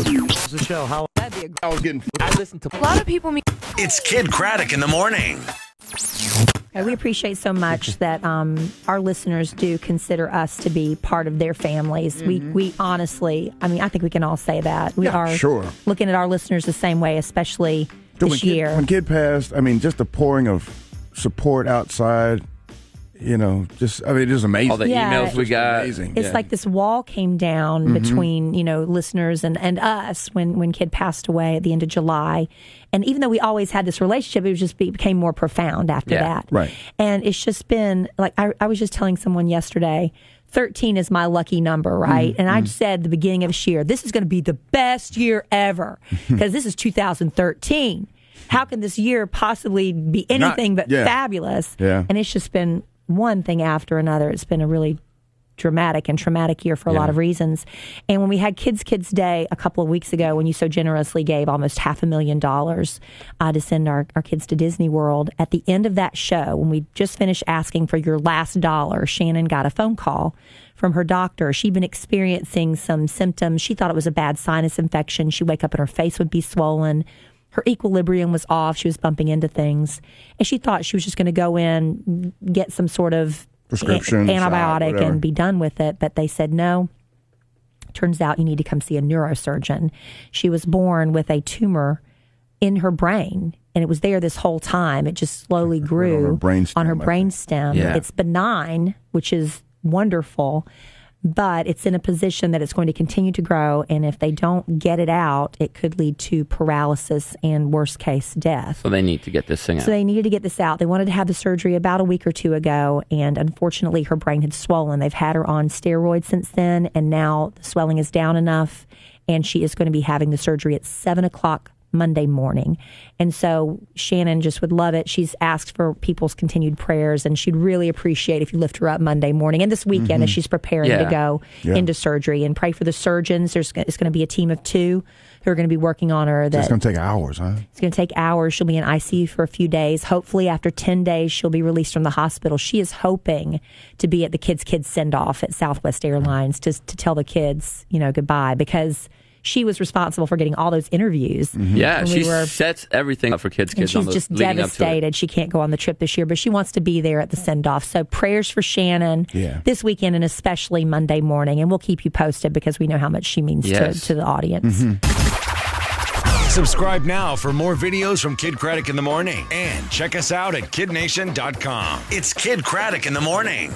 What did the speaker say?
The show. How I was getting. I listened to a lot of people. It's Kid Craddock in the morning. We appreciate so much that our listeners do consider us to be part of their families. We honestly, I mean, I think we can all say that. We are looking at our listeners the same way, especially this year. When Kid passed, I mean, just the pouring of support outside, you know, just, I mean, it is amazing. All the emails we got. Amazing. It's like this wall came down between, you know, listeners and us when Kid passed away at the end of July. And even though we always had this relationship, it was just became more profound after that. Right. And it's just been, like, I was just telling someone yesterday, 13 is my lucky number, right? And I said at the beginning of this year, this is going to be the best year ever because this is 2013. How can this year possibly be anything but fabulous? Yeah. And it's just been one thing after another. It's been a really dramatic and traumatic year for a lot of reasons. And when we had Kids Day a couple of weeks ago, when you so generously gave almost $500,000 to send our kids to Disney World, at the end of that show, when we just finished asking for your last dollar, Shanon got a phone call from her doctor. She'd been experiencing some symptoms. She thought it was a bad sinus infection. She'd wake up and her face would be swollen. Her equilibrium was off. She was bumping into things. And she thought she was just going to go in, get some sort of prescription antibiotic and be done with it. But they said, no, turns out you need to come see a neurosurgeon. She was born with a tumor in her brain, and it was there this whole time. It just slowly grew on her brainstem. Yeah. It's benign, which is wonderful, but it's in a position that it's going to continue to grow, and if they don't get it out, it could lead to paralysis and, worst case, death. So they need to get this thing out. So they needed to get this out. They wanted to have the surgery about a week or two ago, and unfortunately, her brain had swollen. They've had her on steroids since then, and now the swelling is down enough, and she is going to be having the surgery at 7 o'clock Monday morning. And so Shanon just would love it. She's asked for people's continued prayers, and she'd really appreciate if you lift her up Monday morning and this weekend as she's preparing to go into surgery, and pray for the surgeons. It's going to be a team of 2 who are going to be working on her. It's going to take hours, huh? It's going to take hours. She'll be in ICU for a few days. Hopefully after 10 days, she'll be released from the hospital. She is hoping to be at the kids send-off at Southwest Airlines to tell the kids, you know, goodbye, because she was responsible for getting all those interviews. Yeah, she sets everything up for kids. And she's just devastated. She can't go on the trip this year, but she wants to be there at the send-off. So prayers for Shanon this weekend, and especially Monday morning. And we'll keep you posted because we know how much she means to the audience. Subscribe now for more videos from Kid Craddock in the morning. And check us out at kidnation.com. It's Kid Craddock in the morning.